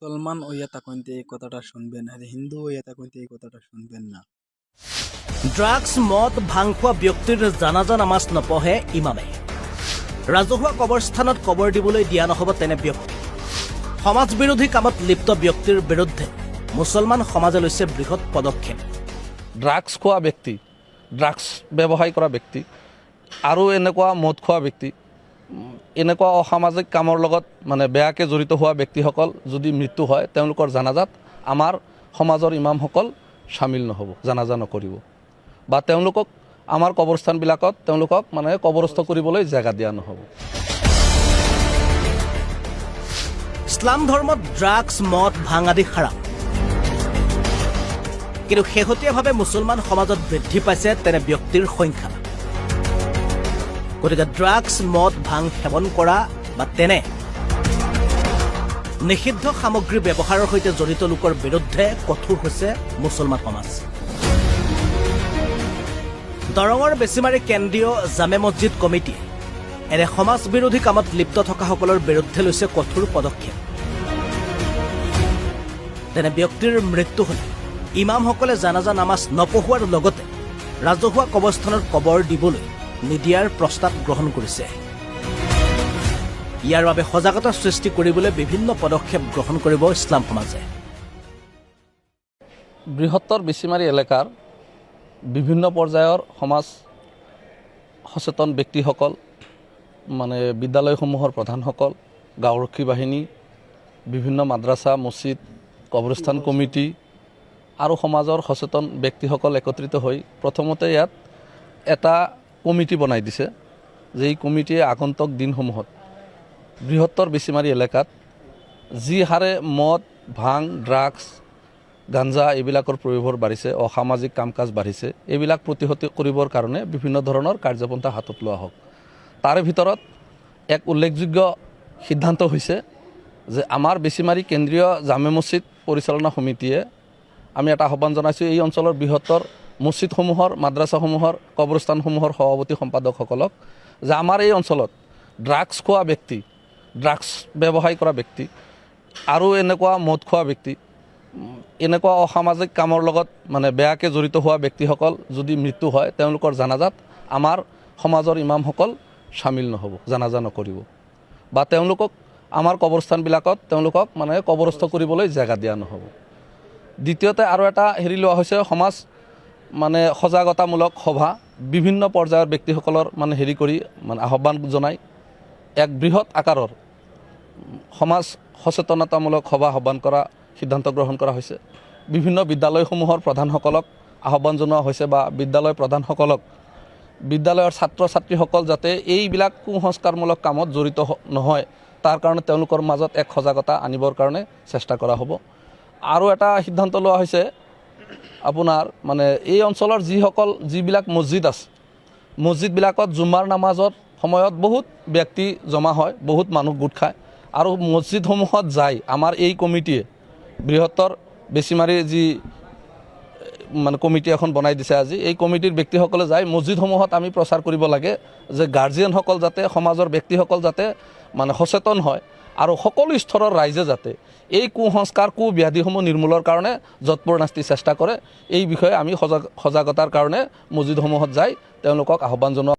মুসলমান হইয়া থাকতে এই কথাটা শুনবেন আৰ হিন্দু হইয়া থাকতে এই কথাটা শুনবেন না। ড্ৰাগছ মদ ভাং খোৱা ব্যক্তিৰ জানাজা নামাজ নপঢ়ে ইমামে। ৰাজহুৱা কবৰস্থানত কবৰ দিবলৈ দিয়া নহ'ব তেনে ব্যক্তি। সমাজ বিৰোধী কামত লিপ্ত ব্যক্তিৰ বিৰুদ্ধে মুছলমান সমাজে লৈছে বৃহৎ পদক্ষেপ। ড্ৰাগছ খোৱা ব্যক্তি, ড্ৰাগছ ব্যৱসায় কৰা ব্যক্তি আৰু এনেকুৱা মদ খোৱা ব্যক্তি, এনেকুৱা অসামাজিক কামৰ লগত বেয়াকৈ জড়িত হোৱা ব্যক্তিসকল যদি মৃত্যু হয় তেওঁলোকৰ জানাজাত আমাৰ সমাজৰ ইমামসকল চামিল নহ'ব, জানাজা নকৰিব বা তেওঁলোকক আমাৰ কবৰস্থানবিলাকত তেওঁলোকক কবৰস্থ কৰিবলৈ জেগা দিয়া নহ'ব। ইছলাম ধৰ্মত ড্ৰাগছ মদ ভাং আদি হাৰাম, কিন্তু শেহতীয়াভাৱে মুছলমান সমাজত বৃদ্ধি পাইছে তেনে ব্যক্তিৰ সংখ্যা। গতিকে ড্ৰাগছ মদ ভাং সেৱন কৰা বা তেনে নিষিদ্ধ সামগ্ৰী ব্যৱহাৰৰ সৈতে জড়িত লোকৰ বিৰুদ্ধে কঠোৰ হৈছে মুছলমান সমাজ। দৰঙৰ বেছিমাৰী কেন্দ্ৰীয় জামে মছজিদ কমিটিয়ে এনে সমাজ বিৰোধী কামত লিপ্ত থকাসকলৰ বিৰুদ্ধে লৈছে কঠোৰ পদক্ষেপ। তেনে ব্যক্তিৰ মৃত্যু হ'লে ইমামসকলে জানাজা নামাজ নপঢ়োৱাৰ লগতে ৰাজহুৱা কবৰস্থানত কবৰ দিবলৈ নিদিয়াৰ প্ৰস্তাৱ গ্ৰহণ কৰিছে। ইয়াৰ বাবে সজাগতা সৃষ্টি কৰিবলৈ বিভিন্ন পদক্ষেপ গ্ৰহণ কৰিব ইছলাম সমাজে। বৃহত্তৰ বেছিমাৰী এলেকাৰ বিভিন্ন পৰ্যায়ৰ সমাজ সচেতন ব্যক্তিসকল, বিদ্যালয়সমূহৰ প্ৰধানসকল, গাঁওৰক্ষী বাহিনী, বিভিন্ন মাদ্ৰাছা, মছজিদ, কবৰস্থান কমিটি আৰু সমাজৰ সচেতন ব্যক্তিসকল একত্ৰিত হৈ প্ৰথমতে ইয়াত এটা কমিটি বনাই দিছে যে এই কমিটিয়ে আগন্তুক দিনসমূহত বৃহত্তৰ বেছিমাৰী এলেকাত যি হাৰে মদ, ভাং, ড্ৰাগছ, গাঞ্জা এইবিলাকৰ প্ৰয়োভৰ বাঢ়িছে, অসামাজিক কাম কাজ বাঢ়িছে, এইবিলাক প্ৰতিহত কৰিবৰ কাৰণে বিভিন্ন ধৰণৰ কাৰ্যপন্থা হাতত লোৱা হওক। তাৰে ভিতৰত এক উল্লেখযোগ্য সিদ্ধান্ত হৈছে যে আমাৰ বেছিমাৰী কেন্দ্ৰীয় জামে মছজিদ পৰিচালনা সমিতিয়ে আমি এটা আহ্বান জনাইছোঁ এই অঞ্চলৰ বৃহত্তৰ মছজিদসমূহৰ, মাদ্ৰাছাসমূহৰ, কবৰস্থানসমূহৰ সভাপতি সম্পাদকসকলক যে আমাৰ এই অঞ্চলত ড্ৰাগছ খোৱা ব্যক্তি, ড্ৰাগছ ব্যৱসায় কৰা ব্যক্তি আৰু এনেকুৱা মদ খোৱা ব্যক্তি, এনেকুৱা অসামাজিক কামৰ লগত বেয়াকৈ জড়িত হোৱা ব্যক্তিসকল যদি মৃত্যু হয় তেওঁলোকৰ জানাজাত আমাৰ সমাজৰ ইমামসকল চামিল নহ'ব, জানাজা নকৰিব বা তেওঁলোকক আমাৰ কবৰস্থানবিলাকত তেওঁলোকক কবৰস্থ কৰিবলৈ জেগা দিয়া নহ'ব। দ্বিতীয়তে আৰু এটা লোৱা হৈছে সমাজ সজাগতামূলক সভা, বিভিন্ন পৰ্যায়ৰ ব্যক্তিসকলৰ কৰি আহ্বান জনাই এক বৃহৎ আকাৰৰ সমাজ সচেতনতামূলক সভা আহ্বান কৰা সিদ্ধান্ত গ্ৰহণ কৰা হৈছে। বিভিন্ন বিদ্যালয়সমূহৰ প্ৰধানসকলক আহ্বান জনোৱা হৈছে বা বিদ্যালয় প্ৰধানসকলক বিদ্যালয়ৰ ছাত্ৰ ছাত্ৰীসকল যাতে এইবিলাক কুসংস্কাৰমূলক কামত জড়িত নহয় তাৰ কাৰণে তেওঁলোকৰ মাজত এক সজাগতা আনিবৰ কাৰণে চেষ্টা কৰা হ'ব। আৰু এটা সিদ্ধান্ত লোৱা হৈছে আপোনাৰ এই অঞ্চলৰ যিবিলাক মছজিদ আছে, মছজিদবিলাকত জুমাৰ নামাজৰ সময়ত বহুত ব্যক্তি জমা হয়, বহুত মানুহ গোট খায় আৰু মছজিদসমূহত যায় আমাৰ এই কমিটিয়ে বৃহত্তৰ বেছিমাৰীৰ যি কমিটি এখন বনাই দিছে আজি, এই কমিটিৰ ব্যক্তিসকলে যায় মছজিদসমূহত আমি প্ৰচাৰ কৰিব লাগে যে গাৰ্জিয়ানসকল যাতে, সমাজৰ ব্যক্তিসকল যাতে সচেতন হয় আৰু সকলো স্তৰৰ ৰাইজে যাতে এই কুসংস্কাৰ, কুব্যাধিসমূহ নিৰ্মূলৰ কাৰণে যৎপৰোনাস্তি চেষ্টা কৰে। এই বিষয়ে আমি সজাগতাৰ কাৰণে মছজিদসমূহত যাই তেওঁলোকক আহ্বান জনোৱা